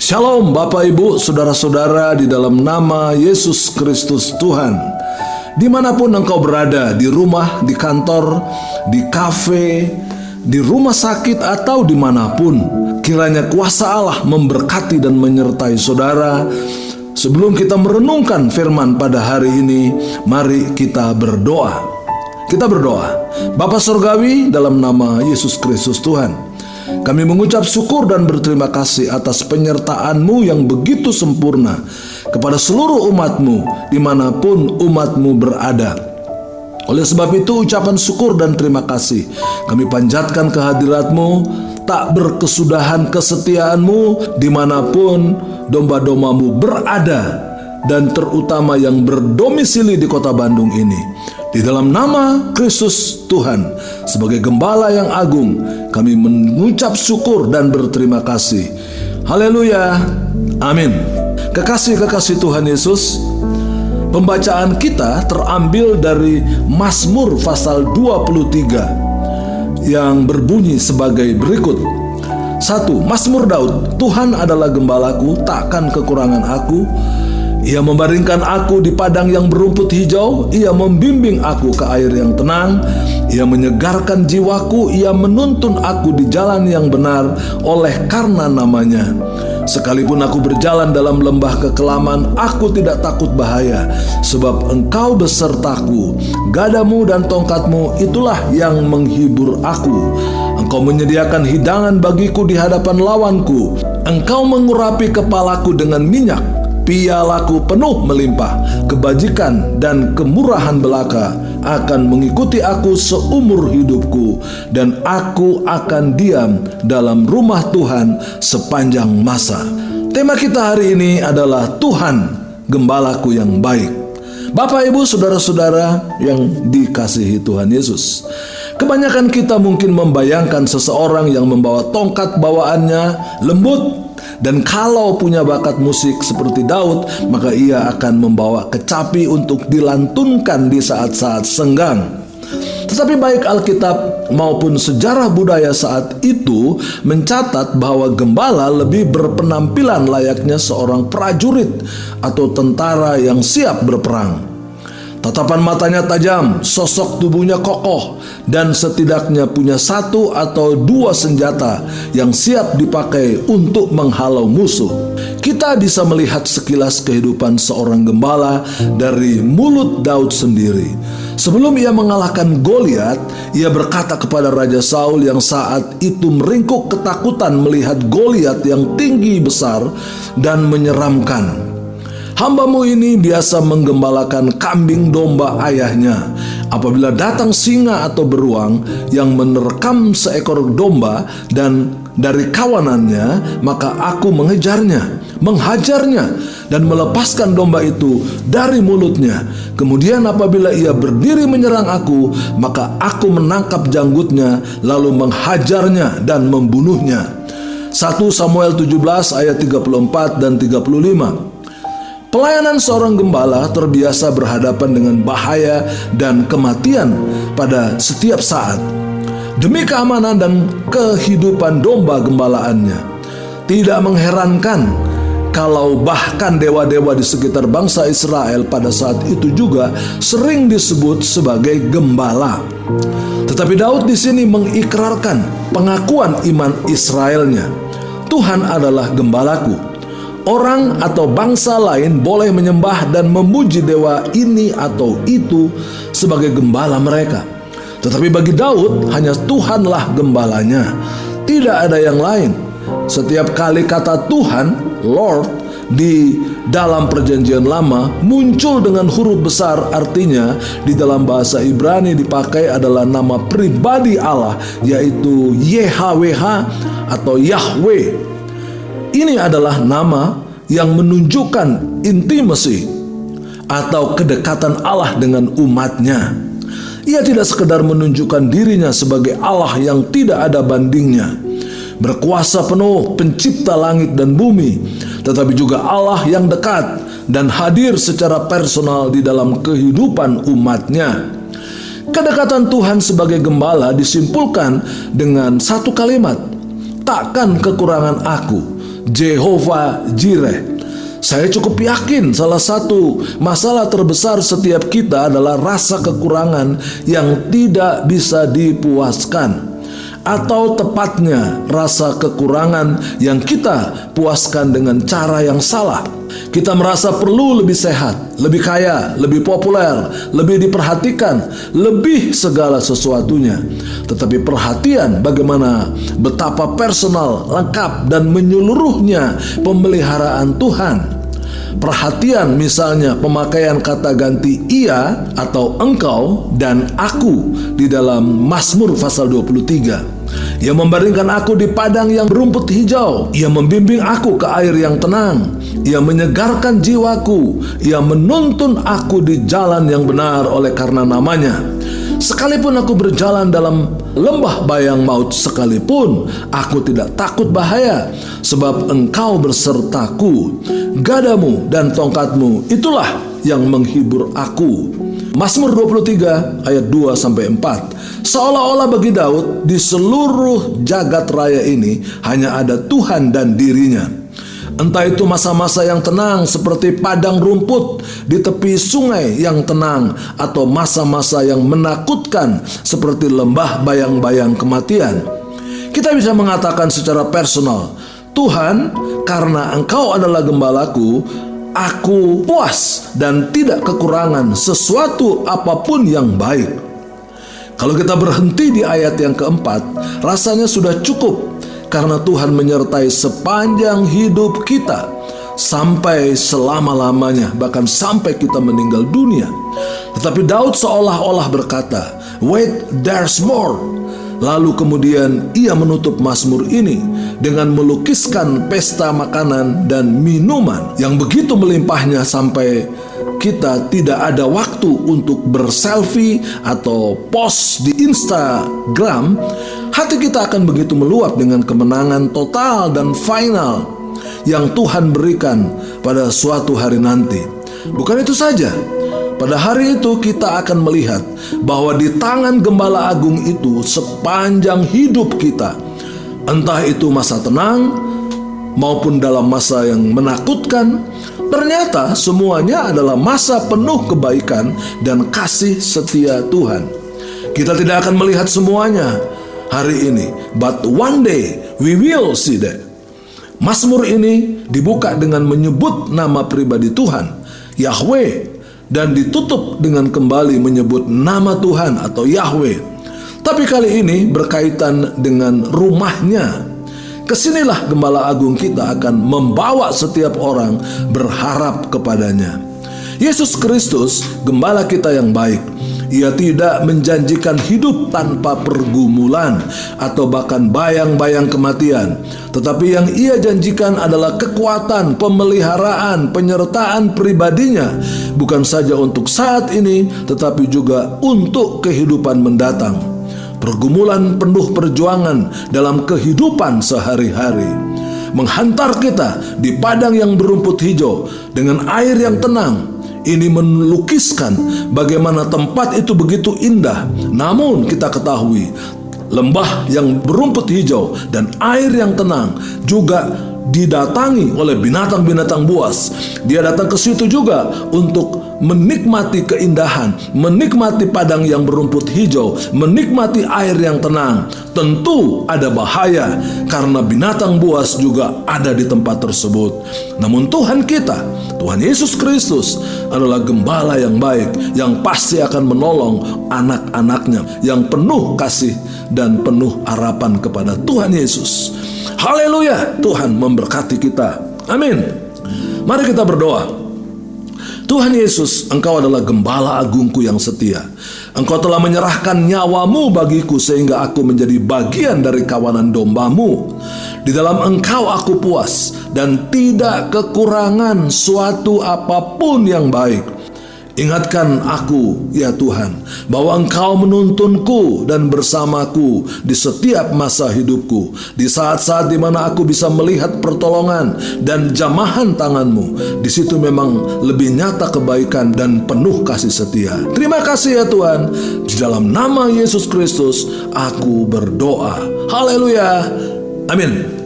Shalom Bapak Ibu, Saudara-saudara di dalam nama Yesus Kristus Tuhan. Dimanapun engkau berada, di rumah, di kantor, di kafe, di rumah sakit atau dimanapun, kiranya kuasa Allah memberkati dan menyertai saudara. Sebelum kita merenungkan firman pada hari ini, mari kita berdoa. Kita berdoa. Bapa Surgawi, dalam nama Yesus Kristus Tuhan, kami mengucap syukur dan berterima kasih atas penyertaan-Mu yang begitu sempurna kepada seluruh umat-Mu dimanapun umat-Mu berada. Oleh sebab itu ucapan syukur dan terima kasih kami panjatkan kehadirat-Mu, tak berkesudahan kesetiaan-Mu dimanapun domba-domba-Mu berada, dan terutama yang berdomisili di kota Bandung ini. Di dalam nama Kristus Tuhan, sebagai Gembala yang agung, kami mengucap syukur dan berterima kasih. Haleluya, amin. Kekasih-kekasih Tuhan Yesus, pembacaan kita terambil dari Mazmur pasal 23 yang berbunyi sebagai berikut. 1. Mazmur Daud. Tuhan adalah gembalaku, takkan kekurangan aku. Ia membaringkan aku di padang yang berumput hijau. Ia membimbing aku ke air yang tenang. Ia menyegarkan jiwaku. Ia menuntun aku di jalan yang benar oleh karena namanya. Sekalipun aku berjalan dalam lembah kekelaman, aku tidak takut bahaya, sebab Engkau besertaku. Gadamu dan tongkatmu itulah yang menghibur aku. Engkau menyediakan hidangan bagiku di hadapan lawanku. Engkau mengurapi kepalaku dengan minyak. Pialaku penuh melimpah. Kebajikan dan kemurahan belaka akan mengikuti aku seumur hidupku, dan aku akan diam dalam rumah Tuhan sepanjang masa. Tema kita hari ini adalah Tuhan Gembalaku yang baik. Bapak, Ibu, saudara-saudara yang dikasihi Tuhan Yesus, kebanyakan kita mungkin membayangkan seseorang yang membawa tongkat bawaannya lembut. Dan kalau punya bakat musik seperti Daud, maka ia akan membawa kecapi untuk dilantunkan di saat-saat senggang. Tetapi baik Alkitab maupun sejarah budaya saat itu mencatat bahwa gembala lebih berpenampilan layaknya seorang prajurit atau tentara yang siap berperang. Tatapan matanya tajam, sosok tubuhnya kokoh, dan setidaknya punya 1 atau 2 senjata yang siap dipakai untuk menghalau musuh. Kita bisa melihat sekilas kehidupan seorang gembala dari mulut Daud sendiri. Sebelum ia mengalahkan Goliat, ia berkata kepada Raja Saul yang saat itu meringkuk ketakutan melihat Goliat yang tinggi besar dan menyeramkan. Hambamu ini biasa menggembalakan kambing domba ayahnya. Apabila datang singa atau beruang yang menerkam seekor domba dan dari kawanannya, maka aku mengejarnya, menghajarnya, dan melepaskan domba itu dari mulutnya. Kemudian apabila ia berdiri menyerang aku, maka aku menangkap janggutnya, lalu menghajarnya dan membunuhnya. 1 Samuel 17 ayat 34 dan 35. Pelayanan seorang gembala terbiasa berhadapan dengan bahaya dan kematian pada setiap saat demi keamanan dan kehidupan domba gembalaannya. Tidak mengherankan kalau bahkan dewa-dewa di sekitar bangsa Israel pada saat itu juga sering disebut sebagai gembala. Tetapi Daud di sini mengikrarkan pengakuan iman Israelnya. Tuhan adalah gembalaku. Orang atau bangsa lain boleh menyembah dan memuji dewa ini atau itu sebagai gembala mereka. Tetapi bagi Daud, hanya Tuhanlah gembalanya. Tidak ada yang lain. Setiap kali kata Tuhan, Lord, di dalam perjanjian lama muncul dengan huruf besar, artinya di dalam bahasa Ibrani dipakai adalah nama pribadi Allah, yaitu YHWH atau Yahweh. Ini adalah nama yang menunjukkan intimacy atau kedekatan Allah dengan umatnya. Ia tidak sekedar menunjukkan dirinya sebagai Allah yang tidak ada bandingnya, berkuasa penuh, pencipta langit dan bumi, tetapi juga Allah yang dekat dan hadir secara personal di dalam kehidupan umatnya. Kedekatan Tuhan sebagai gembala disimpulkan dengan satu kalimat, takkan kekurangan aku. Jehovah Jireh. Saya cukup yakin salah satu masalah terbesar setiap kita adalah rasa kekurangan yang tidak bisa dipuaskan. Atau tepatnya rasa kekurangan yang kita puaskan dengan cara yang salah. Kita merasa perlu lebih sehat, lebih kaya, lebih populer, lebih diperhatikan, lebih segala sesuatunya. Tetapi perhatian bagaimana betapa personal, lengkap, dan menyeluruhnya pemeliharaan Tuhan. Perhatian misalnya pemakaian kata ganti ia atau engkau dan aku di dalam Mazmur pasal 23. Ia membandingkan aku di padang yang berumput hijau. Ia membimbing aku ke air yang tenang. Ia menyegarkan jiwaku. Ia menuntun aku di jalan yang benar oleh karena namanya. Sekalipun aku berjalan dalam lembah bayang maut sekalipun, aku tidak takut bahaya, sebab engkau bersertaku. Gadamu dan tongkatmu itulah yang menghibur aku. Mazmur 23 ayat 2-4. Seolah-olah bagi Daud di seluruh jagat raya ini hanya ada Tuhan dan dirinya. Entah itu masa-masa yang tenang seperti padang rumput di tepi sungai yang tenang, atau masa-masa yang menakutkan seperti lembah bayang-bayang kematian. Kita bisa mengatakan secara personal, Tuhan, karena Engkau adalah gembalaku, aku puas dan tidak kekurangan sesuatu apapun yang baik. Kalau kita berhenti di ayat yang keempat, rasanya sudah cukup. Karena Tuhan menyertai sepanjang hidup kita sampai selama-lamanya, bahkan sampai kita meninggal dunia. Tetapi Daud seolah-olah berkata, "Wait, there's more." Lalu kemudian ia menutup Mazmur ini dengan melukiskan pesta makanan dan minuman yang begitu melimpahnya sampai kita tidak ada waktu untuk berselfie atau post di Instagram. Hati kita akan begitu meluap dengan kemenangan total dan final yang Tuhan berikan pada suatu hari nanti. Bukan itu saja, pada hari itu kita akan melihat bahwa di tangan Gembala Agung itu sepanjang hidup kita, entah itu masa tenang maupun dalam masa yang menakutkan, ternyata semuanya adalah masa penuh kebaikan dan kasih setia Tuhan. Kita tidak akan melihat semuanya hari ini, but one day we will see that. Mazmur ini dibuka dengan menyebut nama pribadi Tuhan, Yahweh, dan ditutup dengan kembali menyebut nama Tuhan atau Yahweh. Tapi kali ini berkaitan dengan rumahnya. Kesinilah Gembala Agung kita akan membawa setiap orang berharap kepadanya. Yesus Kristus, Gembala kita yang baik. Ia tidak menjanjikan hidup tanpa pergumulan atau bahkan bayang-bayang kematian. Tetapi yang ia janjikan adalah kekuatan, pemeliharaan, penyertaan pribadinya. Bukan saja untuk saat ini, tetapi juga untuk kehidupan mendatang. Pergumulan penuh perjuangan dalam kehidupan sehari-hari menghantar kita di padang yang berumput hijau dengan air yang tenang. Ini melukiskan bagaimana tempat itu begitu indah. Namun kita ketahui lembah yang berumput hijau dan air yang tenang juga didatangi oleh binatang-binatang buas. Dia datang ke situ juga untuk menikmati keindahan, menikmati padang yang berumput hijau, menikmati air yang tenang. Tentu ada bahaya karena binatang buas juga ada di tempat tersebut. Namun Tuhan kita, Tuhan Yesus Kristus adalah Gembala yang baik, yang pasti akan menolong anak-anaknya yang penuh kasih dan penuh harapan kepada Tuhan Yesus. Haleluya, Tuhan memberkati kita. Amin. Mari kita berdoa. Tuhan Yesus, Engkau adalah Gembala Agungku yang setia. Engkau telah menyerahkan nyawamu bagiku sehingga aku menjadi bagian dari kawanan dombamu. Di dalam Engkau aku puas dan tidak kekurangan suatu apapun yang baik. Ingatkan aku, ya Tuhan, bahwa Engkau menuntunku dan bersamaku di setiap masa hidupku. Di saat-saat di mana aku bisa melihat pertolongan dan jamahan tangan-Mu, di situ memang lebih nyata kebaikan dan penuh kasih setia. Terima kasih ya Tuhan. Di dalam nama Yesus Kristus aku berdoa. Haleluya. Amin.